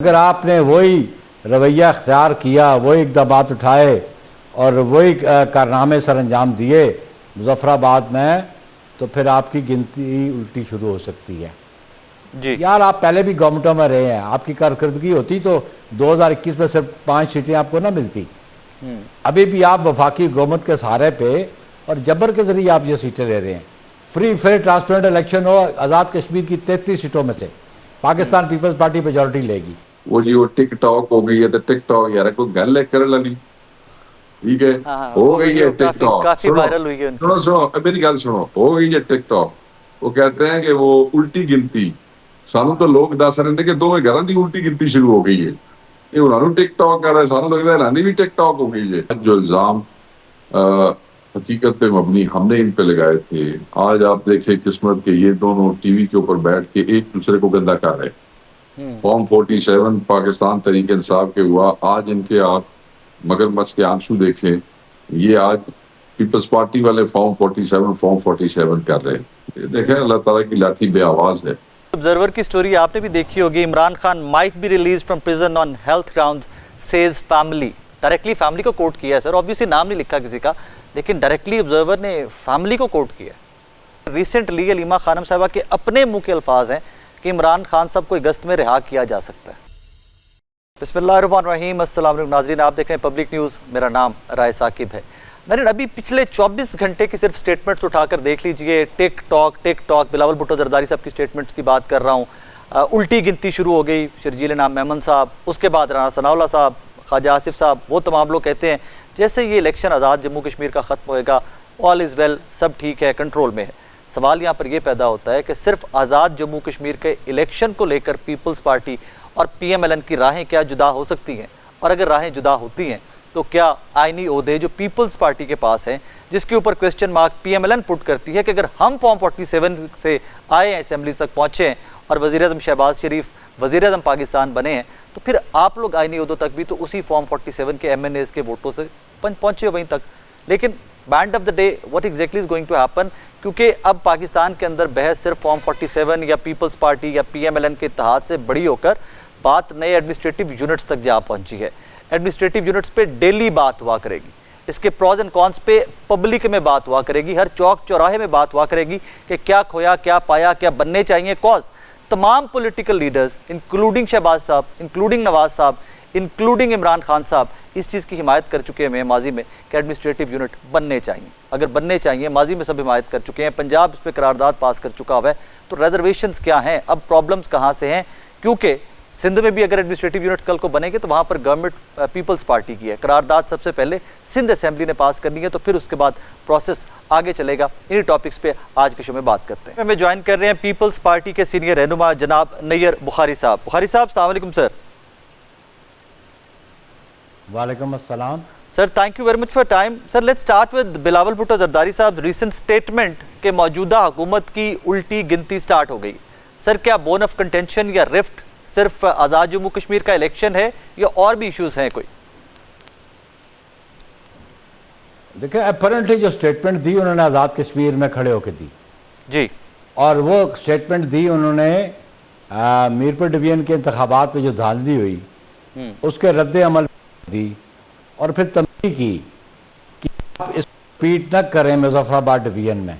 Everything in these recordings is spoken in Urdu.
اگر آپ نے وہی رویہ اختیار کیا، وہی اقدامات اٹھائے اور وہی کارنامے سر انجام دیے مظفر آباد میں، تو پھر آپ کی گنتی الٹی شروع ہو سکتی ہے۔ جی یار آپ پہلے بھی گورنمنٹوں میں رہے ہیں، آپ کی کارکردگی ہوتی تو 2021 میں صرف 5 سیٹیں آپ کو نہ ملتی۔ ابھی بھی آپ وفاقی حکومت کے سہارے پہ اور جبر کے ذریعے آپ یہ سیٹیں لے رہے ہیں۔ فری فیئر ٹرانسپیرنٹ الیکشن ہو، آزاد کشمیر کی 33 سیٹوں میں سے پاکستان پیپلز پارٹی میجورٹی لے گی۔ وہ جی وہ ٹک ٹاک ہو گئی ہے تو ٹک ٹاک یار کوئی گل ہے کرن والی، ٹھیک ہے ہاں ہو وہ گئی ویڈیو ہے ٹک ٹاک۔ کافی سنو وائرل ہوئی ہے ان کی۔ سنو سنو میری گل سنو، ہو گئی ہے ٹک ٹاک۔ وہ کہتے ہیں کہ وہ الٹی گنتی، سانو تو لوگ دس رہے ہیں کہ دونوں گھراں دی الٹی گنتی شروع ہو گئی ہے، یہ انہوں نے ٹک ٹاک کر رہے ہیں، سانو لگتا ہے رانی بھی ٹک ٹاک ہو گئی ہے۔ جو الزام حقیقت پہ مبنی ہم نے ان پہ لگائے تھے، آج آپ دیکھیں قسمت کہ یہ دونوں ٹی وی کے اوپر بیٹھ کے ایک دوسرے کو گندا کر رہے ہیں۔ فارم 47 پاکستان تحریک انصاف کے ہوا، آج ان کے آپ مگرمچھ کے آنسو دیکھیں، یہ آج پیپلز پارٹی والے فارم 47 کر رہے ہیں۔ دیکھیں اللہ تعالیٰ کی لاٹھی بے آواز ہے۔ آبزرور کی سٹوری آپ نے بھی دیکھی ہوگی، Imran Khan might be release from prison on health grounds says family. Directly family کو کوٹ کیا ہے سر، obviously نام نہیں لکھا کسی کا، لیکن ڈائریکٹلی آبزرور نے فیملی کو کوٹ کیا ہے۔ ریسنٹلی علیمہ خانم صاحبہ کے اپنے منہ کے الفاظ ہیں کہ عمران خان صاحب کو اگست میں رہا کیا جا سکتا ہے۔ بسم اللہ الرحمن الرحیم، السلام علیکم ناظرین، آپ دیکھ رہے ہیں پبلک نیوز، میرا نام رائے ثاقب ہے۔ ناظرین ابھی پچھلے 24 گھنٹے کی صرف سٹیٹمنٹس اٹھا کر دیکھ لیجئے، ٹک ٹاک بلاول بھٹو زرداری صاحب کی سٹیٹمنٹس کی بات کر رہا ہوں، الٹی گنتی شروع ہو گئی، شرجیل نام میمن صاحب، اس کے بعد رانا ثناء اللہ صاحب، خواجہ آصف صاحب، وہ تمام لوگ کہتے ہیں جیسے یہ الیکشن آزاد جموں کشمیر کا ختم ہوئے گا، آل از ویل، سب ٹھیک ہے، کنٹرول میں ہے۔ سوال یہاں پر یہ پیدا ہوتا ہے کہ صرف آزاد جموں کشمیر کے الیکشن کو لے کر پیپلز پارٹی اور پی ایم ایل این کی راہیں کیا جدا ہو سکتی ہیں؟ اور اگر راہیں جدا ہوتی ہیں تو کیا آئینی عہدے جو پیپلز پارٹی کے پاس ہیں، جس کے اوپر question mark P M L N put کرتی ہے کہ اگر ہم فارم 47 سے آئے ہیں، اسمبلی تک پہنچے ہیں اور وزیر اعظم شہباز شریف وزیر اعظم پاکستان بنے ہیں، تو پھر آپ لوگ آئینی عہدوں تک بھی تو اسی فارم 47 کے ایم این ایز کے ووٹوں سے پہنچے وہیں تک۔ لیکن end of the day what exactly is going to happen, کیونکہ اب پاکستان کے اندر بحث صرف فارم 47 یا پیپلز پارٹی یا پی ایم ایل این کے اتحاد سے بڑی ہو کر بات نئے ایڈمنسٹریٹو یونٹس تک جا پہنچی ہے۔ ایڈمنسٹریٹو یونٹس پہ ڈیلی بات ہوا کرے گی، اس کے پروز اینڈ کونس پہ پبلک میں بات ہوا کرے گی، ہر چوک چوراہے میں بات ہوا کرے گی کہ کیا کھویا، کیا پایا، کیا بننے چاہیے۔ کوز تمام پولیٹیکل لیڈرز انکلوڈنگ شہباز صاحب، انکلوڈنگ نواز صاحب، انکلوڈنگ عمران خان صاحب اس چیز کی حمایت کر چکے ہیں ماضی میں کہ ایڈمنسٹریٹو یونٹ بننے چاہیے۔ اگر بننے چاہیے، ماضی میں سب حمایت کر چکے ہیں، پنجاب اس پہ قرارداد پاس کر چکا ہوا ہے، تو ریزرویشنز کیا ہیں، اب پرابلمز کہاں سے ہیں؟ کیونکہ سندھ میں بھی اگر ایڈمنسٹریٹو یونٹس کل کو بنے گے تو وہاں پر گورنمنٹ پیپلز پارٹی کی ہے، قرارداد سب سے پہلے سندھ اسمبلی نے پاس کرنی ہے، تو پھر اس کے بعد پروسیس آگے چلے گا۔ انہی ٹاپکس پہ آج کے شو میں بات کرتے ہیں۔ ہمیں جوائن کر رہے ہیں پیپلز پارٹی کے سینئر رہنما جناب نیئر بخاری صاحب۔ بخاری صاحب السلام علیکم سر۔ وعلیکم السلام sir, thank you very much for time. Sir let's start with Bilawal Bhutto Zardari sahab, recent statement کہ موجودہ حکومت کی الٹی گنتی سٹارٹ ہو گئی۔ سر کیا بون آف کنٹینشن یا رفٹ صرف آزاد جموں کشمیر کا الیکشن ہے یا اور بھی ایشوز ہیں کوئی؟ دیکھیں اپیرنٹلی جو سٹیٹمنٹ دی انہوں نے آزاد کشمیر میں کھڑے ہو کے دی، جی، اور وہ سٹیٹمنٹ دی انہوں نے میرپور ڈویژن کے انتخابات پہ جو دھاندلی ہوئی اس کے رد عمل دی، اور پھر تنبیہ کی کہ آپ اس ریپیٹ نہ کریں مظفر آباد ڈویژن میں۔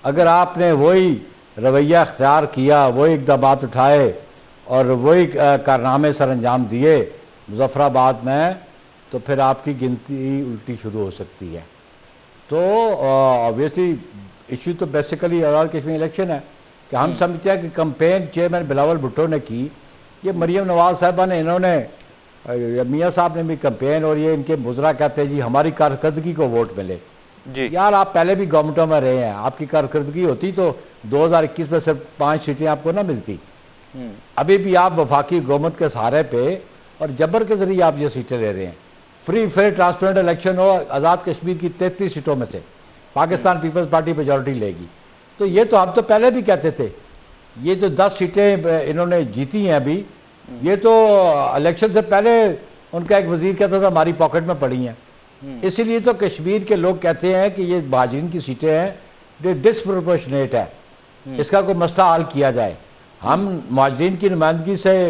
اگر آپ نے وہی رویہ اختیار کیا، وہی اقدامات اٹھائے اور وہی کارنامے سر انجام دیے مظفر آباد میں، تو پھر آپ کی گنتی الٹی شروع ہو سکتی ہے۔ تو آبویسلی ایشو تو بیسیکلی آزاد کشمیر الیکشن ہے کہ ہم سمجھتے ہیں کہ کمپین چیئرمین بلاول بھٹو نے کی، یہ مریم نواز صاحبہ نے، انہوں نے، میاں صاحب نے بھی کمپین، اور یہ ان کے مضرہ کہتے ہیں جی ہماری کارکردگی کو ووٹ ملے۔ جی یار آپ پہلے بھی گورنمنٹوں میں رہے ہیں، آپ کی کارکردگی ہوتی تو 2021 میں صرف 5 سیٹیں آپ کو نہ ملتی۔ ابھی بھی آپ وفاقی حکومت کے سہارے پہ اور جبر کے ذریعے آپ یہ سیٹیں لے رہے ہیں۔ فری فیئر ٹرانسپیرنٹ الیکشن ہو، آزاد کشمیر کی 33 سیٹوں میں سے پاکستان پیپلز پارٹی میجورٹی لے گی۔ تو یہ تو ہم تو پہلے بھی کہتے تھے، یہ جو 10 سیٹیں انہوں نے جیتی ہیں ابھی، یہ تو الیکشن سے پہلے ان کا ایک وزیر کہتا تھا ہماری پاکٹ میں پڑی ہیں۔ اسی لیے تو کشمیر کے لوگ کہتے ہیں کہ یہ مہاجرین کی سیٹیں ہیں، یہ ڈسپروپورشنیٹ ہے، اس کا کوئی مسئلہ حل کیا جائے۔ ہم مہاجرین کی نمائندگی سے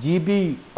GB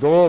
2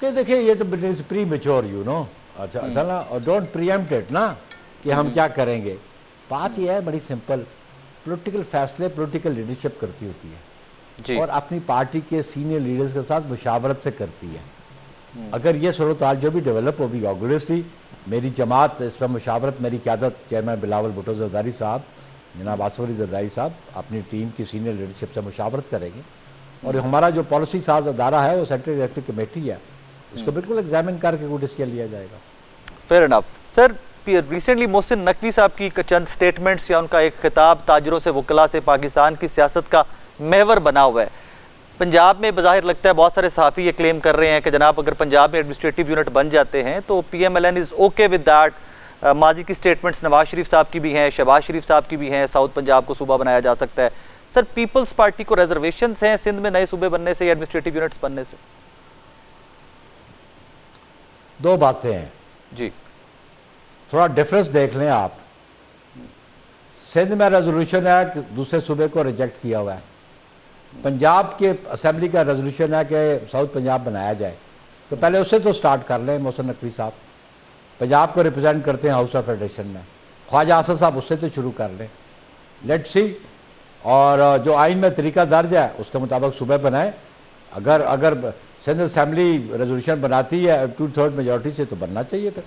کہ دیکھیں یہ تو پری میچور یو نو اچھا تھا نا، اور ڈونٹ پریمپٹ نا کہ ہم کیا کریں گے. بات یہ ہے بڑی سمپل، پولیٹیکل فیصلے پولیٹیکل لیڈرشپ کرتی ہوتی ہے جی اور اپنی پارٹی کے سینئر لیڈرز کے ساتھ مشاورت سے کرتی ہے. اگر یہ صورتحال جو بھی ڈیولپ ہوگی آبویسلی میری جماعت اس پر مشاورت، میری قیادت چیئرمین بلاول بھٹو زرداری صاحب، جناب آصف علی زرداری صاحب اپنی ٹیم کی سینئر لیڈرشپ سے مشاورت کریں گے. اور ہمارا جو پالیسی ساز ادارہ ہے وہ سینٹرل ایگزیکٹو کمیٹی ہے، اس کو بالکل ایگزامن کر کے کوئی ڈیسیژن لیا جائے گا. Fair enough. Sir recently Mohsin Naqvi sahab کی چند سٹیٹمنٹس یا ان کا ایک خطاب تاجروں سے وکلاء سے پاکستان کی سیاست کا محور بنا ہوا ہے. پنجاب میں بظاہر لگتا ہے بہت سارے صحافی یہ کلیم کر رہے ہیں کہ جناب اگر پنجاب میں ایڈمنسٹریٹو یونٹ بن جاتے ہیں تو P M L N is okay with that. ماضی کی سٹیٹمنٹس نواز شریف صاحب کی بھی ہیں، شہباز شریف صاحب کی بھی ہیں، ساؤتھ پنجاب کو صوبہ بنایا جا سکتا ہے. سر پیپلز پارٹی کو ریزرویشنز ہیں سندھ میں نئے صوبے بننے سے یا ایڈمنسٹریٹو یونٹس بننے سے؟ دو باتیں ہیں جی تھوڑا ڈفرنس دیکھ لیں آپ. سندھ میں ریزولوشن ہے کہ دوسرے صوبے کو ریجیکٹ کیا ہوا ہے. پنجاب کے اسمبلی کا ریزولوشن ہے کہ ساؤتھ پنجاب بنایا جائے. تو پہلے اسے تو سٹارٹ کر لیں. محسن نقوی صاحب پنجاب کو ریپرزینٹ کرتے ہیں ہاؤس آف فیڈریشن میں، خواجہ آصف صاحب اس سے تو شروع کر لیں. Let see. اور جو آئین میں طریقہ درج ہے اس کے مطابق صوبے بنائیں. اگر سندھ اسمبلی ریزولوشن بناتی ہے 2/3 میجورٹی سے تو بننا چاہیے. پھر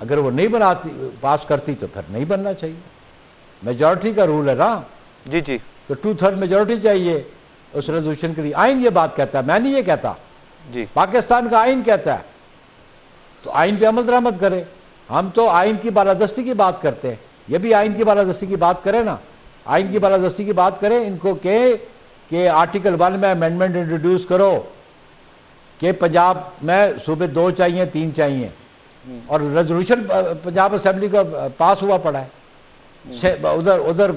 اگر وہ نہیں بناتی پاس کرتی تو پھر نہیں بننا چاہیے. میجورٹی کا رول ہے نا. جی جی تو 2/3 میجورٹی چاہیے اس ریزولوشن کے لیے. آئین یہ بات کہتا ہے، میں نہیں یہ کہتا، جی پاکستان کا آئین کہتا ہے. تو آئین پہ عمل درآمد کرے. ہم تو آئین کی بالادستی کی بات کرتے ہیں، یہ بھی آئین کی بالادستی کی بات کریں نا. آئین کی بالادستی کی بات کریں، ان کو کہ آرٹیکل 1 میں امینڈمنٹ انٹروڈیوس کرو کہ پنجاب میں صوبے 2 چاہیے 3 چاہیے. اور ریزولوشن پنجاب اسمبلی کا پاس ہوا پڑا ہے. ادھر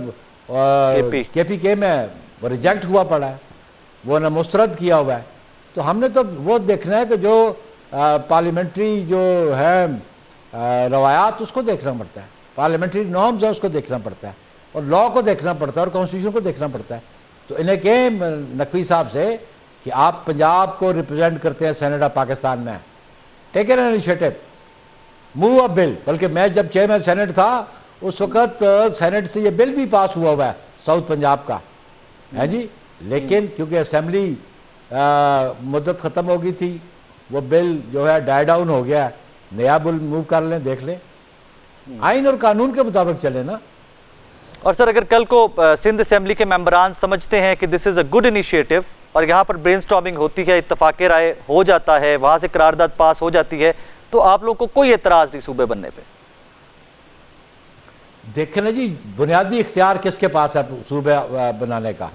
کے پی کے میں ریجیکٹ ہوا پڑا ہے، وہ نہ مسترد کیا ہوا ہے. تو ہم نے تو وہ دیکھنا ہے کہ جو پارلیمنٹری جو ہے روایات اس کو دیکھنا پڑتا ہے، پارلیمنٹری نارمز ہیں اس کو دیکھنا پڑتا ہے، اور لا کو دیکھنا پڑتا ہے، اور کانسٹیٹیوشن کو دیکھنا پڑتا ہے. تو انہیں کہیں نقوی صاحب سے کہ آپ پنجاب کو ریپرزینٹ کرتے ہیں سینیٹ آف پاکستان میں، ٹیک این انیشیٹو، موو اے بل. بلکہ میں جب چیئرمین سینیٹ تھا اس وقت سینیٹ سے یہ بل بھی پاس ہوا ہے ساؤتھ پنجاب کا ہے جی. لیکن کیونکہ اسمبلی مدت ختم ہو گئی تھی، وہ بل جو ہے ڈائی ڈاؤن ہو گیا ہے. نیا بل موو کر لیں، دیکھ لیں، آئین اور قانون کے مطابق چلیں نا. اور سر اگر کل کو سندھ اسمبلی کے ممبران سمجھتے ہیں کہ دس از اے گڈ انیشیٹو اور یہاں پر برین سٹارمنگ ہوتی ہے، اتفاق رائے ہو جاتا ہے، وہاں سے قرارداد پاس ہو جاتی ہے، تو آپ لوگوں کو کوئی اعتراض نہیں صوبے بننے پہ؟ دیکھیں نا جی، بنیادی اختیار کس کے پاس ہے صوبے بنانے کا؟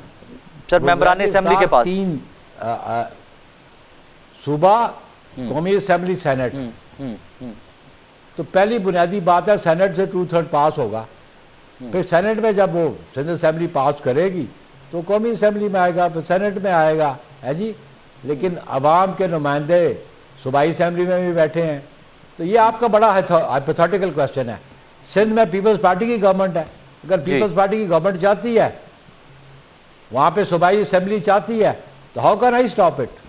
سر ممبران اسمبلی کے پاس. 3 صوبہ، قومی اسمبلی، سینٹ. تو پہلی بنیادی بات ہے سینٹ سے 2/3 پاس ہوگا. پھر سینٹ میں جب وہ سندھ اسمبلی پاس کرے گی تو قومی اسمبلی میں آئے گا، پھر سینٹ میں آئے گا ہے جی. لیکن عوام کے نمائندے صوبائی اسمبلی میں بھی بیٹھے ہیں. تو یہ آپ کا بڑا ہائپوتھیٹیکل کویسچن ہے. سندھ میں پیپلز پارٹی کی گورنمنٹ ہے. اگر پیپلز پارٹی کی گورنمنٹ چاہتی ہے، وہاں پہ صوبائی اسمبلی چاہتی ہے، تو how can I stop it?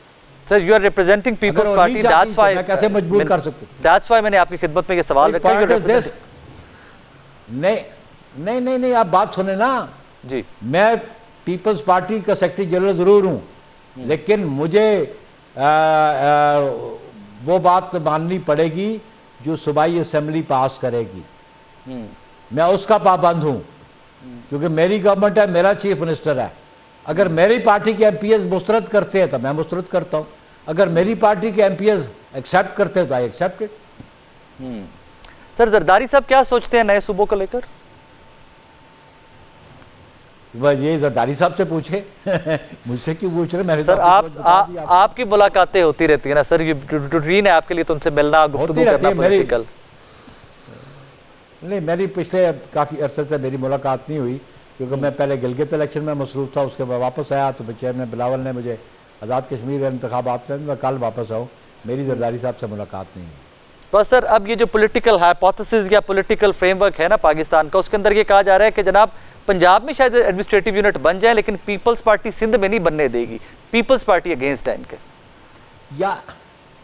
Sir you are representing Peoples Party, that's why میں کیسے مجبور کر سکتا ہوں؟ دیٹس وائی میں نے آپ کی خدمت میں یہ سوال رکھا ہے. نہیں آپ بات سنیں نا. جی میں پیپلز پارٹی کا سیکرٹری جنرل ضرور ہوں، لیکن مجھے وہ بات ماننی پڑے گی جو صوبائی اسمبلی پاس کرے گی. میں اس کا پابند ہوں کیونکہ میری گورنمنٹ ہے، میرا چیف منسٹر ہے. اگر میری پارٹی کے ایم پی ایز مسترد کرتے ہیں تو میں مسترد کرتا ہوں. اگر میری پارٹی کے ایم پی ایز ایکسیپٹ کرتے ہیں تو آئی ایکسیپٹ اٹ. سر زرداری صاحب کیا سوچتے ہیں نئے صوبوں کو لے کر؟ یہ زرداری صاحب سے پوچھے، مجھ سے کیوں پوچھ رہے؟ سر آپ کی ملاقاتیں ہوتی رہتی ہیں نا سر، یہ روٹین ہے آپ کے لیے، تو ان سے ملنا، گفتگو کرنا پولیٹیکل. نہیں، میری پچھلے کافی عرصے سے میری ملاقات نہیں ہوئی کیونکہ میں پہلے گلگت الیکشن میں مصروف تھا. اس کے بعد واپس آیا تو چیئرمین بلاول نے مجھے آزاد کشمیر انتخابات میں کل واپس آؤں. میری زرداری صاحب سے ملاقات نہیں ہوئی. تو سر اب یہ جو پولیٹیکل ہائپوتھیسز یا پولیٹیکل فریم ورک ہے نا پاکستان کا، اس کے اندر یہ کہا جا رہا ہے کہ جناب پنجاب میں شاید ایڈمنسٹریٹو یونٹ بن جائے لیکن پیپلز پارٹی سندھ میں نہیں بننے دے گی، پیپلز پارٹی اگینسٹ ہے ان کے.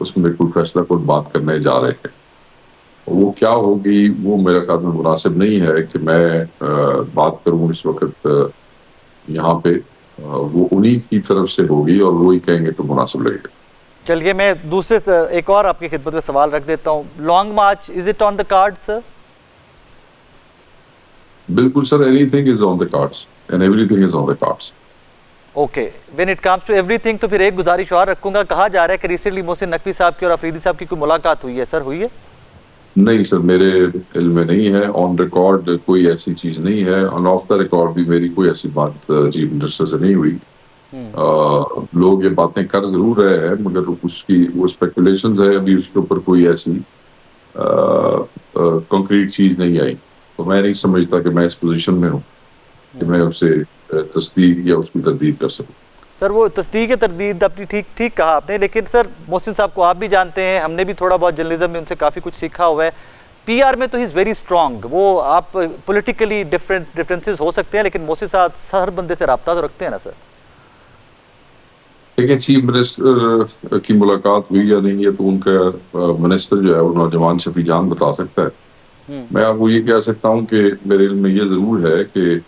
اس میں کوئی فیصلہ کن بات کرنے جا رہے ہیں. وہ کیا ہوگی وہ میرے خیال میں مناسب نہیں ہے کہ میں بات کروں اس وقت یہاں پہ. وہ انہی کی طرف سے ہوگی اور وہی کہیں گے تو مناسب لگے گا. چلیے میں دوسرے ایک اور آپ کی خدمت میں سوال رکھ دیتا ہوں. Long march is it on the card sir? بالکل sir, anything is on the cards and everything is on the cards. Okay, when it comes to everything, تو پھر ایک گزارش اور رکھوں گا. کہا جا رہا ہے کہ ریسنٹلی محسن نقوی صاحب کی اور افریدی صاحب کی کوئی ملاقات ہوئی ہے, سر ہوئی ہے؟ نہیں سر, میرے علم میں نہیں ہے. آن ریکارڈ کوئی ایسی چیز نہیں ہے. آن آف دا ریکارڈ بھی میری کوئی ایسی بات چیف منسٹر سے نہیں ہوئی. لوگ یہ باتیں کر ضرور رہے ہیں مگر اس کی وہ اسپیکولیشنز ہے, ابھی اس کے اوپر کوئی ایسی کنکریٹ چیز نہیں آئی. تو میں نہیں سمجھتا کہ میں اس پوزیشن میں ہوں کہ میں اسے تصدیق یا اس کی تردید کر سکوں. سر وہ تصدیق تردید اپنی ٹھیک کہا آپ نے, لیکن سر محسن صاحب کو آپ بھی جانتے ہیں, ہم نے بھی تھوڑا بہت جرنلزم میں ان سے کافی کچھ سیکھا ہوا ہے. پی آر میں تو ہی از ویری اسٹرانگ. وہ آپ پولیٹیکلی ڈفرینسز ہو سکتے ہیں لیکن محسن صاحب ہر بندے سے رابطہ تو رکھتے ہیں نا سر. دیکھیں چیف منسٹر کی ملاقات ہوئی یا نہیں ہے تو ان کا منسٹر جو ہے وہ نوجوان شفیع جان بتا سکتا ہے. میں آپ کو یہ کہہ سکتا ہوں کہ میرے علم میں یہ ضرور ہے کہ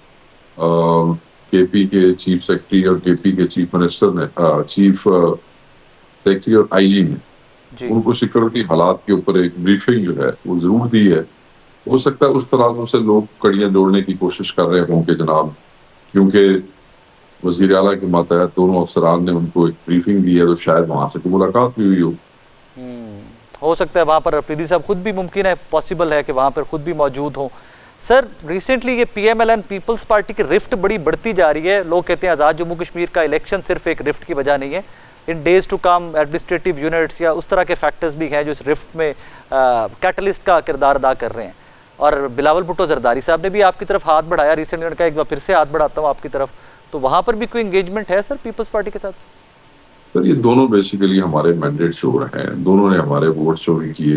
کے پی کے چیف سیکرٹری اور کے پی کے چیف منسٹر نے چیف سیکرٹری اور آئی جی نے ان کو سیکورٹی حالات کے اوپر ایک بریفنگ جو ہے وہ ضرور دی ہے. ہو سکتا ہے اس طرح سے لوگ کڑیاں جوڑنے کی کوشش کر رہے ہوں کہ جناب کیونکہ وزیر اعلیٰ کے ماتحت دونوں افسران نے ان کو ایک بریفنگ دی ہے تو شاید وہاں سے کوئی ملاقات بھی ہوئی ہو سکتا ہے وہاں پر افریدی صاحب خود بھی ممکن ہے, پاسبل ہے کہ وہاں پر خود بھی موجود ہوں. سر ریسنٹلی یہ P M L N Peoples Party کی رفٹ بڑی بڑھتی جا رہی ہے. لوگ کہتے ہیں آزاد جموں کشمیر کا الیکشن صرف ایک رفٹ کی وجہ نہیں ہے, in days to come administrative units یا اس طرح کے فیکٹرز بھی ہیں جو اس رفٹ میں کیٹلسٹ کا کردار ادا کر رہے ہیں. اور بلاول بھٹو زرداری صاحب نے بھی آپ کی طرف ہاتھ بڑھایا ریسنٹلی, ان کا ایک بار پھر سے ہاتھ بڑھاتا ہوں آپ کی طرف, تو وہاں پر بھی کوئی انگیجمنٹ ہے سر پیپلز پارٹی کے ساتھ؟ سر یہ دونوں بیسیکلی ہمارے مینڈیٹ چور ہیں. دونوں نے ہمارے ووٹ چوری کیے,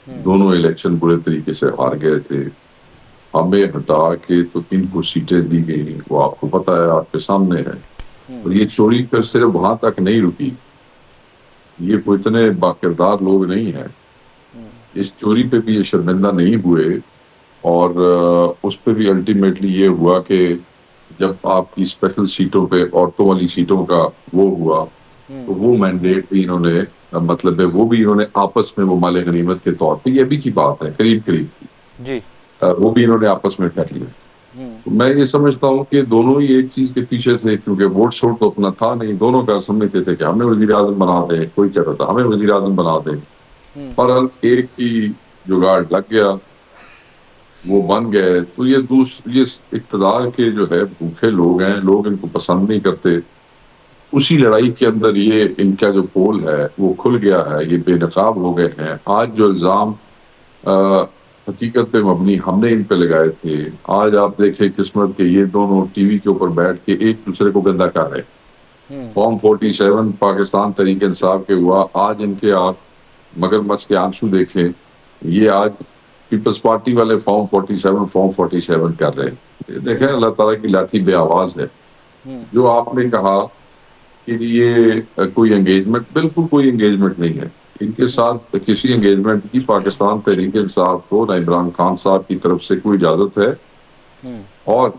دونوں الیکشن برے طریقے سے ہار گئے تھے. ہمیں ہٹا کے تو ان کو سیٹیں دی گئی, وہ آپ کو پتا ہے, آپ کے سامنے ہے. اور یہ چوری پھر صرف وہاں تک نہیں رکی, یہ کوئی اتنے باکردار لوگ نہیں ہیں. اس چوری پہ بھی یہ شرمندہ نہیں ہوئے اور اس پہ بھی الٹیمیٹلی یہ ہوا کہ جب آپ کی اسپیشل سیٹوں پہ عورتوں والی سیٹوں کا وہ ہوا تو وہ مینڈیٹ بھی انہوں نے مطلب ہے وہ بھی انہوں نے آپس میں وہ مال غنیمت کے طور پہ, یہ ابھی کی بات ہے قریب جی وہ بھی انہوں نے آپس میں کر لیا. میں یہ سمجھتا ہوں کہ دونوں ہی ایک چیز کے پیچھے تھے کیونکہ ووٹ شوٹ تو اپنا تھا نہیں. دونوں کا سمجھتے تھے کہ ہمیں وزیر اعظم بنا دیں, کوئی کہتا تھا ہمیں وزیر اعظم بنا دیں. پر ایک کی جگاڑ لگ گیا, وہ بن گئے. تو یہ اقتدار کے جو ہے بھوکے لوگ ہیں, لوگ ان کو پسند نہیں کرتے. اسی لڑائی کے اندر یہ ان کا جو پول ہے وہ کھل گیا ہے, یہ بے نقاب ہو گئے ہیں. آج جو الزام حقیقت پہ مبنی ہم نے ان پہ لگائے تھے, آج آپ دیکھیں قسمت کہ یہ دونوں ٹی وی کے اوپر بیٹھ کے ایک دوسرے کو گندا کر رہے. فارم 47 پاکستان تحریک انصاف کے ہوا, آج ان کے آپ مگر مچھ کے آنسو دیکھیں. یہ آج پیپلز پارٹی والے فارم 47 کر رہے ہیں. دیکھیں اللہ تعالیٰ کی لاٹھی بے آواز ہے. جو آپ نے کہا کہ یہ کوئی انگیجمنٹ, بالکل کوئی انگیجمنٹ نہیں ہے ان کے ساتھ. کسی انگیجمنٹ کی پاکستان تحریک انصاف کو نہ عمران خان صاحب کی طرف سے کوئی اجازت ہے اور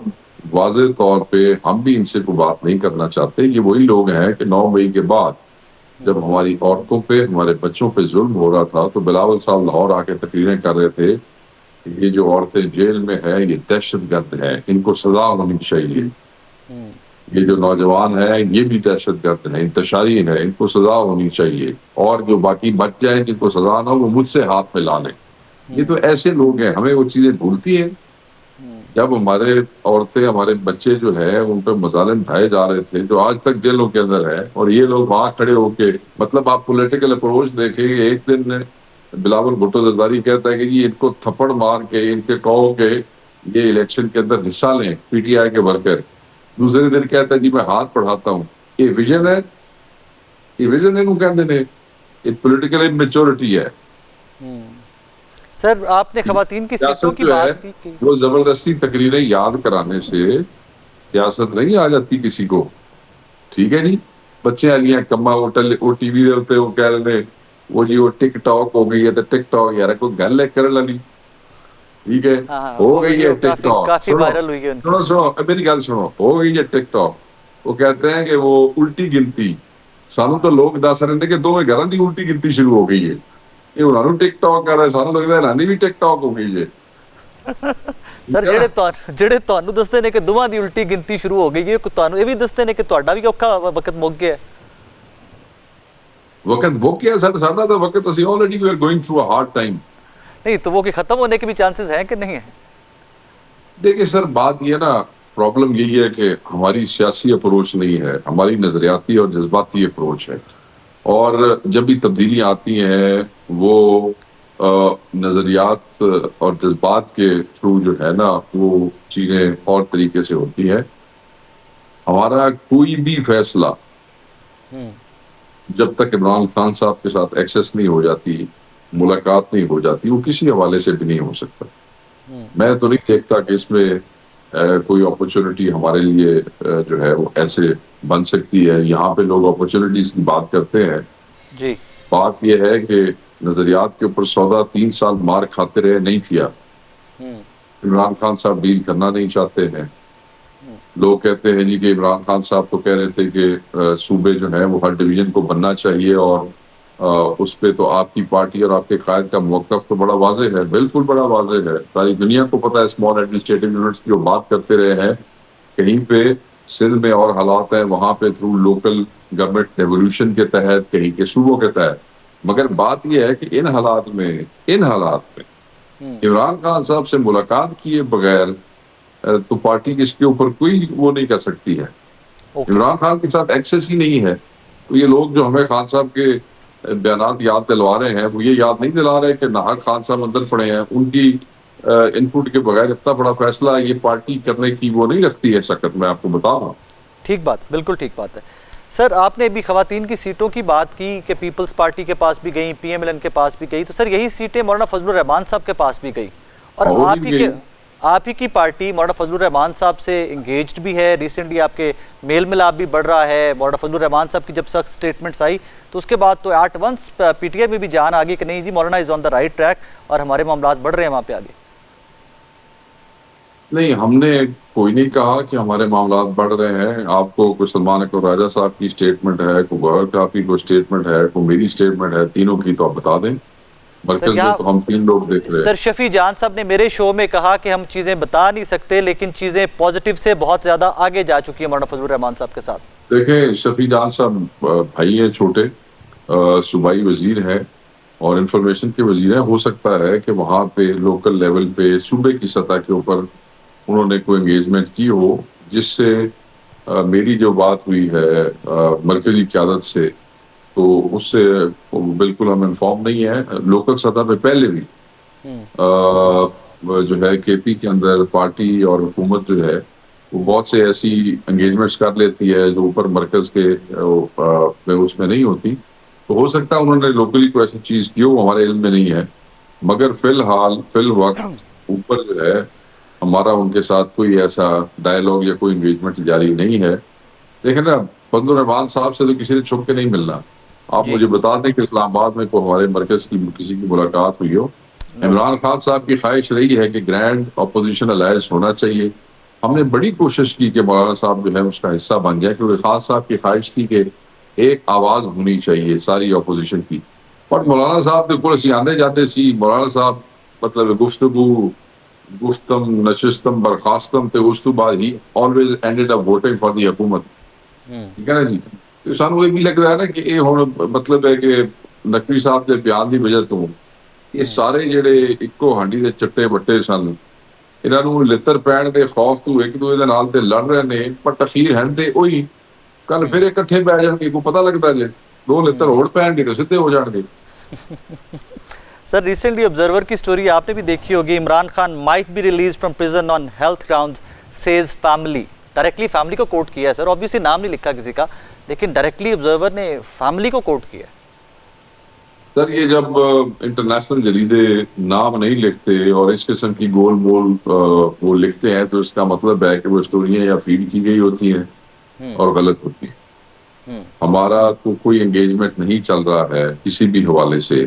واضح طور پہ ہم بھی ان سے کوئی بات نہیں کرنا چاہتے. یہ وہی لوگ ہیں کہ 9 مئی کے بعد جب ہماری عورتوں پہ ہمارے بچوں پہ ظلم ہو رہا تھا تو بلاول صاحب لاہور آ کے تقریریں کر رہے تھے کہ یہ جو عورتیں جیل میں ہیں یہ دہشت گرد ہیں, ان کو سزا ہونی چاہیے. یہ جو نوجوان ہیں یہ بھی دہشت گرد ہیں, انتشاری ہیں, ان کو سزا ہونی چاہیے. اور جو باقی بچ جائیں جن کو سزا نہ ہو وہ مجھ سے ہاتھ ملا لیں. یہ تو ایسے لوگ ہیں, ہمیں وہ چیزیں بھولتی ہیں. جب ہمارے عورتیں ہمارے بچے جو ہے ان پہ مظالم ڈھائے جا رہے تھے جو آج تک جیلوں کے اندر ہے, اور یہ لوگ وہاں کھڑے ہو کے مطلب آپ پولیٹیکل اپروچ دیکھیں. ایک دن بلاول بھٹو زرداری کہتا ہے کہ یہ ان کو تھپڑ مار کے ان کے کہو کہ یہ الیکشن کے اندر حصہ لیں پی ٹی آئی کے ورکر. دوسرے دن کہتا ہے جی میں ہاتھ بڑھاتا ہوں. یہ ویژن ہے, یہ ویژن ہے کہتے ہیں یہ پولیٹیکل میچورٹی ہے. سر آپ نے خواتین کی سیٹوں کی بات کی, وہ زبردستی تقریریں یاد کرانے سے سیاست نہیں آ جاتی کسی کو. ٹھیک ہے جی, بچے آ گیا کما وہ ٹی وی ہوتے وہ کہہ رہے وہ جی وہ ٹک ٹاک ہو گئی ہے تو ٹک ٹاک یار کوئی گل ہے کرنے والی، ٹھیک ہے، ہاں ہو وہ گئی ہے ویڈیو ٹک ٹاک. کافی سنو وائرل ہوئی ہے ان کی. سنو سنو میری گل سنو، ہو گئی ہے ٹک ٹاک. وہ کہتے ہیں کہ وہ الٹی گنتی سانو تو لوگ دس رہے ہیں کہ دونوں گھراں دی الٹی گنتی شروع ہو گئی ہے. یہ انہوں نے ٹک ٹاک کر رہے سانو لگتا ہے رانی بھی ٹک ٹاک ہو گئی ہے. سر ਜਿਹੜੇ ਤੁਹਾਨੂੰ ਦੱਸਦੇ ਨੇ ਕਿ ਦੋਵਾਂ ਦੀ ਉਲਟੀ ਗਿਣਤੀ ਸ਼ੁਰੂ ਹੋ ਗਈ ਹੈ, ਤੁਹਾਨੂੰ ਇਹ ਵੀ ਦੱਸਦੇ ਨੇ ਕਿ ਤੁਹਾਡਾ ਵੀ ਔਖਾ ਵਕਤ ਮੁੱਕ ਗਿਆ ਹੈ. وقت وہ کیا سر سادہ تھا وقت اسی already we are going through a hard time. نہیں تو وہ کہ ختم ہونے کے بھی چانسز ہیں کہ نہیں ہیں؟ دیکھیں سر بات یہ نا پرابلم یہی ہے کہ ہماری سیاسی اپروچ نہیں ہے، ہماری نظریاتی اور جذباتی اپروچ ہے. اور جب بھی تبدیلی آتی ہیں وہ نظریات اور جذبات کے تھرو جو ہے نا وہ چیزیں اور طریقے سے ہوتی ہیں. ہمارا کوئی بھی فیصلہ جب تک عمران خان صاحب کے ساتھ ایکسس نہیں ہو جاتی، ملاقات نہیں ہو جاتی، وہ کسی حوالے سے بھی نہیں ہو سکتا. میں تو نہیں دیکھتا کہ اس میں کوئی اپرچونٹی ہمارے لیے جو ہے وہ ایسے بن سکتی ہے. یہاں پہ لوگ اپرچونٹیز کی بات کرتے ہیں، جی بات یہ ہے کہ نظریات کے اوپر سودا 3 سال مار کھاتے رہے، نہیں کیا. عمران خان صاحب ڈیل کرنا نہیں چاہتے ہیں. لوگ کہتے ہیں جی کہ عمران خان صاحب تو کہہ رہے تھے کہ صوبے جو ہیں وہ ہر ڈویژن کو بننا چاہیے، اور اس پہ تو آپ کی پارٹی اور آپ کے قائد کا موقف تو بڑا واضح ہے. بالکل بڑا واضح ہے، ساری دنیا کو پتہ ہے. اسمال ایڈمنسٹریٹو یونٹس کی جو بات کرتے رہے ہیں، کہیں پہ سندھ میں اور حالات ہیں وہاں پہ تھرو لوکل گورنمنٹ ریولیوشن کے تحت، کہیں کے صوبوں کے تحت. مگر بات یہ ہے کہ ان حالات میں عمران خان صاحب سے ملاقات کیے بغیر تو پارٹی اس کے اوپر کوئی وہ نہیں کر سکتی ہے. عمران خان کے ساتھ ایکسس ہی نہیں ہے. تو یہ لوگ جو ہمیں خان صاحب کے بیانات یاد دلوا رہے ہیں وہ یہ یاد نہیں دلا رہے کہ ناہق خان صاحب اندر پڑے ہیں. ان کی ان پٹ کے بغیر اتنا بڑا فیصلہ یہ پارٹی کرنے کی وہ نہیں رکھتی ہے شکت، میں آپ کو بتا رہا ہوں. ٹھیک بات، بالکل ٹھیک بات ہے. سر آپ نے ابھی خواتین کی سیٹوں کی بات کی کہ پیپلز پارٹی کے پاس بھی گئیں، پی ایم ایل این کے پاس بھی گئی، تو سر یہی سیٹیں مولانا فضل الرحمان صاحب کے پاس بھی گئی، اور آپ ہی کی پارٹی مولانا فضل الرحمان صاحب سے انگیجڈ بھی ہے. ریسنٹلی آپ کے میل ملاپ بھی بڑھ رہا ہے. مولانا فضل الرحمان صاحب کی جب سخت سٹیٹمنٹس آئی تو اس کے بعد تو at once P T I میں بھی جان آ گئی کہ نہیں جی مولانا از آن دا رائٹ ٹریک اور ہمارے معاملات بڑھ رہے ہیں وہاں پہ آگے. نہیں، ہم نے کوئی نہیں کہا کہ ہمارے معاملات بڑھ رہے ہیں. آپ کو کوئی سلمان اکبر راجہ صاحب کی سٹیٹمنٹ ہے، کوئی گوہر صاحب کی کوئی سٹیٹمنٹ ہے، کوئی میری سٹیٹمنٹ ہے، تینوں کی تو آپ بتا دیں. مرکز میں تو ہم 3 لوگ دیکھ رہے ہیں. سر شفیع جان صاحب نے میرے شو میں کہا کہ ہم چیزیں بتا نہیں سکتے لیکن چیزیں پازیٹیو سے بہت زیادہ آگے جا چکی ہیں مولانا فضل الرحمان صاحب کے ساتھ. دیکھیں شفیع جان صاحب بھائی ہیں چھوٹے، صوبائی وزیر ہیں اور انفارمیشن کے وزیر ہیں. ہو سکتا ہے کہ وہاں پہ لوکل لیول پہ صوبے کی سطح کے اوپر انہوں نے کوئی انگیجمنٹ کی ہو جس سے میری جو بات ہوئی ہے مرکزی قیادت سے، تو اس سے بالکل ہم انفارم نہیں ہیں. لوکل سطح پہ پہلے بھی جو ہے کے پی کے اندر پارٹی اور حکومت جو ہے وہ بہت سے ایسی انگیجمنٹس کر لیتی ہے جو اوپر مرکز کے اس میں نہیں ہوتی. تو ہو سکتا ہے انہوں نے لوکلی کوئی ایسی چیز کی ہو، وہ ہمارے علم میں نہیں ہے. مگر فی الوقت اوپر جو ہے ہمارا ان کے ساتھ کوئی ایسا ڈائلاگ یا کوئی انگیجمنٹ جاری نہیں ہے. دیکھیں نا، فضل الرحمان صاحب سے تو کسی نے چھپ کے نہیں ملنا. آپ مجھے بتا دیں کہ اسلام آباد میں کوئی ہمارے مرکز کی کسی کی ملاقات ہوئی ہو. عمران خان صاحب کی خواہش رہی ہے کہ گرینڈ اپوزیشن الائنس ہونا چاہیے. ہم نے بڑی کوشش کی کہ مولانا صاحب جو ہے اس کا حصہ بن جائے، کیونکہ خان صاحب کی خواہش تھی کہ ایک آواز ہونی چاہیے ساری اپوزیشن کی. اور مولانا صاحب بالکل اسی آندے جاتے سی. مولانا صاحب مطلب گفتم نشستم برخاستم تے اس تو بعد he always ended up voting for the حکومت. ٹھیک ہے نا جی. سانو یہ بھی لگ رہا ہے نا کہ یہ ہن مطلب ہے کہ نقوی صاحب کے بیان دی وجہ تو یہ سارے جڑے اکو ہانڈی دے چٹے بٹے سن، انہاں نوں لتر پین دے خوف تو ایک دوسرے دے نال تے لڑ رہے نے، پر تخیر ہیں تے وہی کل پھر اکٹھے بیٹھ جان گے. کو پتہ لگدا جے 2 لتر ہوڑ پین گے تے سیدھے ہو جان گے. سر ریسنٹلی آبزرور کی سٹوری آپ نے بھی دیکھی ہوگی. Imran Khan might be release from prison on health grounds says family. Directly family کو کوٹ کیا ہے سر. آبویسلی نام نہیں لکھا کسی کا لیکن ڈائریکٹلی آبزرور نے فیملی کو کوٹ کیا ہے. سر یہ جب انٹرنیشنل جریدے نام نہیں لکھتے اور اس قسم کی گول مول وہ لکھتے ہیں تو اس کا مطلب ہے کہ وہ اسٹوریاں یا فیڈ کی گئی ہوتی ہیں اور غلط ہوتی ہیں. ہمارا تو کوئی انگیجمنٹ نہیں چل رہا ہے کسی بھی حوالے سے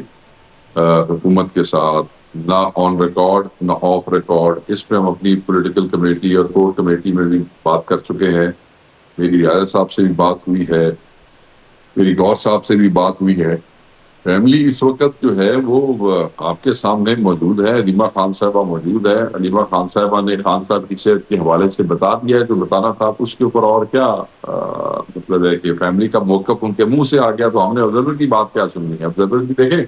حکومت کے ساتھ، نہ آن ریکارڈ نہ آف ریکارڈ. اس پہ ہم اپنی پولیٹیکل کمیٹی اور کور کمیٹی میں بھی بات کر چکے ہیں. میری ریاض صاحب سے بھی بات ہوئی ہے، میری گور صاحب سے بھی بات ہوئی ہے. فیملی اس وقت جو ہے وہ آپ کے سامنے موجود ہے. علیمہ خان صاحبہ موجود ہے. علیمہ خان صاحبہ نے خان صاحب کی صحت کے حوالے سے بتا دیا ہے جو بتانا تھا. اس کے اوپر اور کیا مطلب ہے کہ فیملی کا موقف ان کے منہ سے آ گیا تو ہم نے آبزرور کی بات کیا سننی ہے. آبزرور کی دیکھیں،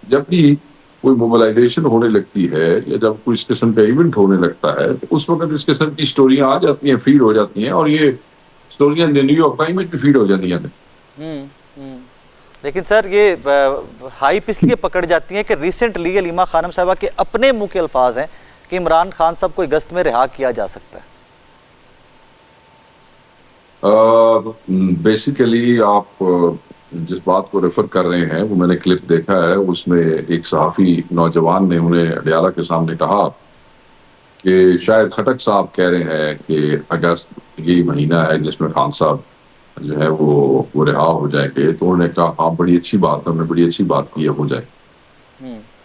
جب بھی کوئی موبلائزیشن ہونے لگتی ہے یا جب کوئی اس قسم کا ایونٹ ہونے لگتا ہے تو اس وقت اس قسم کی سٹوریاں آ جاتی ہیں، فیڈ ہو جاتی ہیں، اور یہ سٹوریاں نیو یارک ٹائم میں بھی فیڈ ہو جاتی ہیں. لیکن سر یہ ہائپ اس لیے پکڑ جاتی ہیں کہ ریسنٹلی علیمہ خانم صاحبہ کے اپنے منہ کے الفاظ ہیں کہ عمران خان صاحب کو اگست میں رہا کیا جا سکتا ہے. بیسیکلی آپ جس بات کو ریفر کر رہے ہیں وہ میں نے کلپ دیکھا ہے. اس میں ایک صحافی نوجوان نے انہیں اڈیالہ کے سامنے کہا کہ شاید خٹک صاحب کہہ رہے ہیں کہ اگست یہی مہینہ ہے جس میں خان صاحب جو ہے وہ رہا ہو جائیں گے. تو انہوں نے کہا آپ بڑی اچھی بات ہے، ہم نے بڑی اچھی بات کی ہے، ہو جائے.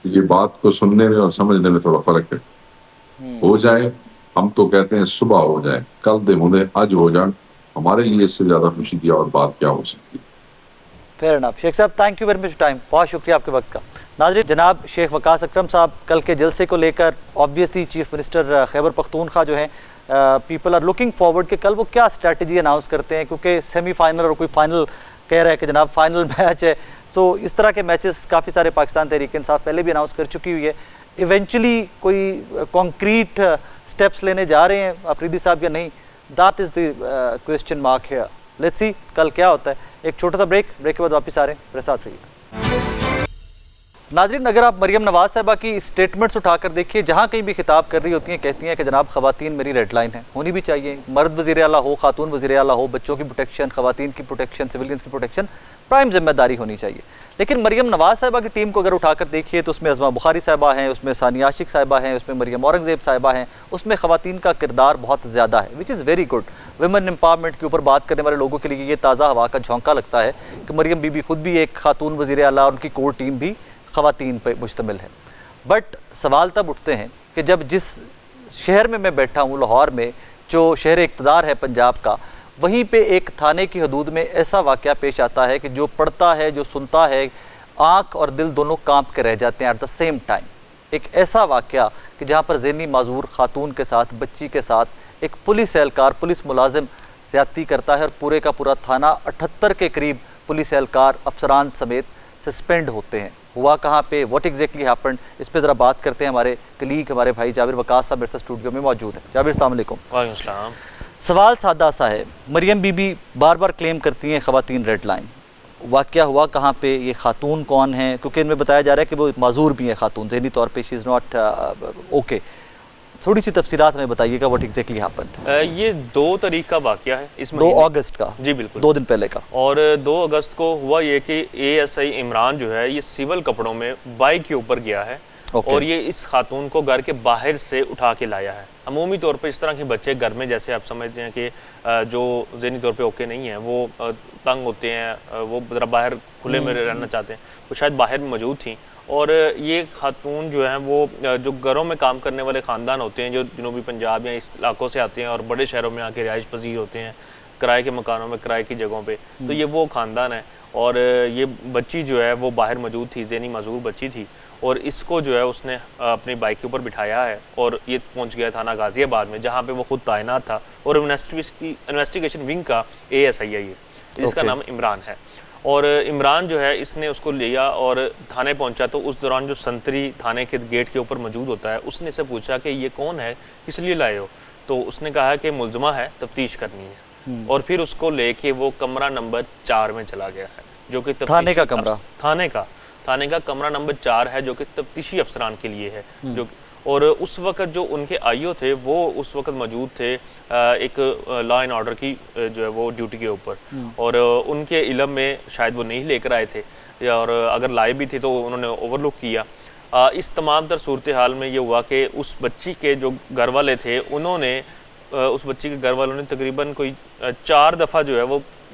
یہ بات کو سننے میں اور سمجھنے میں تھوڑا فرق ہے. ہو جائے، ہم تو کہتے ہیں صبح ہو جائے، کل دے ہونے آج ہو جائیں. ہمارے لیے اس سے زیادہ خوشی کی اور بات کیا ہو سکتی ہے. Fair enough. شیخ صاحب thank you very much time, بہت شکریہ آپ کے وقت کا. ناظرین، جناب شیخ وقاص اکرم صاحب کل کے جلسے کو لے کر obviously chief minister Khyber Pakhtunkhwa جو ہیں پیپل آر لکنگ فارورڈ کہ کل وہ کیا اسٹریٹجی اناؤنس کرتے ہیں، کیونکہ سیمی فائنل اور کوئی فائنل کہہ رہا ہے کہ جناب فائنل میچ ہے. سو اس طرح کے میچز کافی سارے پاکستان تحریک انصاف پہلے بھی اناؤنس کر چکی ہوئی ہے. ایونچولی کوئی کانکریٹ سٹیپس لینے جا رہے ہیں آفریدی صاحب یا نہیں، that is the question mark here. Let's see کل کیا ہوتا ہے. ایک چھوٹا سا بریک کے بعد واپس آ رہے ہیں، میرے ساتھ رہیے. ناظرین، اگر آپ مریم نواز صاحبہ کی اسٹیٹمنٹس اٹھا کر دیکھیے، جہاں کہیں بھی خطاب کر رہی ہوتی ہیں کہتی ہیں کہ جناب خواتین میری ریڈ لائن ہیں، ہونی بھی چاہیے. مرد وزیر اعلیٰ ہو، خاتون وزیر اعلیٰ ہو، بچوں کی پروٹیکشن، خواتین کی پروٹیکشن، سویلینز کی پروٹیکشن پرائم ذمہ داری ہونی چاہیے. لیکن مریم نواز صاحبہ کی ٹیم کو اگر اٹھا کر دیکھیے تو اس میں عظمہ بخاری صاحبہ ہیں، اس میں ثانیہ عاشق صاحبہ ہیں، اس میں مریم اورنگزیب صاحبہ ہیں. اس میں خواتین کا کردار بہت زیادہ ہے، which is very good. Women empowerment کے اوپر بات کرنے والے لوگوں کے لیے یہ تازہ ہوا کا جھونکا لگتا ہے کہ مریم بی بی خود بھی ایک خاتون وزیر اعلیٰ اور ان کی کور ٹیم بھی خواتین پہ مشتمل ہے. بٹ سوال تب اٹھتے ہیں کہ جب جس شہر میں بیٹھا ہوں، لاہور میں، جو شہر اقتدار ہے پنجاب کا، وہیں پہ ایک تھانے کی حدود میں ایسا واقعہ پیش آتا ہے کہ جو پڑھتا ہے، جو سنتا ہے، آنکھ اور دل دونوں کانپ کے رہ جاتے ہیں ایٹ دا سیم ٹائم. ایک ایسا واقعہ کہ جہاں پر ذہنی معذور خاتون کے ساتھ، بچی کے ساتھ ایک پولیس اہلکار، پولیس ملازم زیادتی کرتا ہے اور پورے کا پورا تھانہ 78 کے قریب پولیس اہلکار افسران سمیت سسپینڈ ہوتے ہیں. ہوا کہاں پہ، واٹ ایگزیکٹلی ہیپنڈ، اس پہ ذرا بات کرتے ہیں. ہمارے کلیگ، ہمارے بھائی جابر وقاص صاحب میرے ساتھ اسٹوڈیو میں موجود ہیں. جابر السلام علیکم. وعلیکم السلام. سوال سادہ سا ہے، مریم بی بی بار بار کلیم کرتی ہیں خواتین ریڈ لائن. واقعہ ہوا کہاں پہ، یہ خاتون کون ہیں؟ کیونکہ ان میں بتایا جا رہا ہے کہ وہ معذور بھی ہیں خاتون، ذہنی طور پہ شی از ناٹ اوکے. تھوڑی سی تفصیلات ہمیں بتائیے گا واٹ ایگزیکٹلی ہیپنڈ. یہ 2 تاریخ کا واقعہ ہے، اس 2 اگست کا. جی بالکل 2 دن پہلے کا. اور 2 اگست کو ہوا یہ کہ ASI عمران جو ہے یہ سول کپڑوں میں بائک کے اوپر گیا ہے اور یہ اس خاتون کو گھر کے باہر سے اٹھا کے لایا ہے. عمومی طور پہ اس طرح کے بچے گھر میں، جیسے آپ سمجھتے ہیں کہ جو ذہنی طور پہ اوکے نہیں ہیں، وہ تنگ ہوتے ہیں، وہ ذرا باہر کھلے میں رہنا چاہتے ہیں، وہ شاید باہر موجود تھیں. اور یہ خاتون جو ہیں وہ جو گھروں میں کام کرنے والے خاندان ہوتے ہیں جو جنوبی پنجاب یا اس علاقوں سے آتے ہیں اور بڑے شہروں میں آ کے رہائش پذیر ہوتے ہیں، کرائے کے مکانوں میں، کرائے کی جگہوں پہ، تو یہ وہ خاندان ہے. اور یہ بچی جو ہے وہ باہر موجود تھی، ذہنی معذور بچی تھی، اور اس کو جو ہے اس نے اپنی بائک کے اوپر بٹھایا ہے اور یہ پہنچ گیا تھانہ غازی آباد میں، جہاں پہ وہ خود تعینات تھا اور انویسٹیگیشن ونگ کا ASI ہے یہ، جس کا نام عمران ہے. اور عمران جو ہے اس نے اس کو لیا اور تھانے پہنچا تو اس دوران جو سنتری تھانے کے گیٹ کے اوپر موجود ہوتا ہے، اس نے اسے پوچھا کہ یہ کون ہے، کس لیے لائے ہو؟ تو اس نے کہا کہ ملزمہ ہے، تفتیش کرنی ہے. اور پھر اس کو لے کے وہ کمرہ نمبر 4 میں چلا گیا ہے، جو کہ تھانے کا کمرہ، تھانے کا کمرہ نمبر 4 ہے، جو کہ تفتیشی افسران کے لیے ہے. جو اور اس وقت جو ان کے آئیو تھے وہ اس وقت موجود تھے ایک لا اینڈ آرڈر کی جو ہے وہ ڈیوٹی کے اوپر، اور ان کے علم میں شاید وہ نہیں لے کر آئے تھے، اور اگر لائے بھی تھے تو انہوں نے اوور لک کیا. اس تمام تر صورتحال میں یہ ہوا کہ اس بچی کے جو گھر والے تھے، انہوں نے اس بچی کے گھر والوں نے تقریباً کوئی 4 دفعہ جو ہے وہ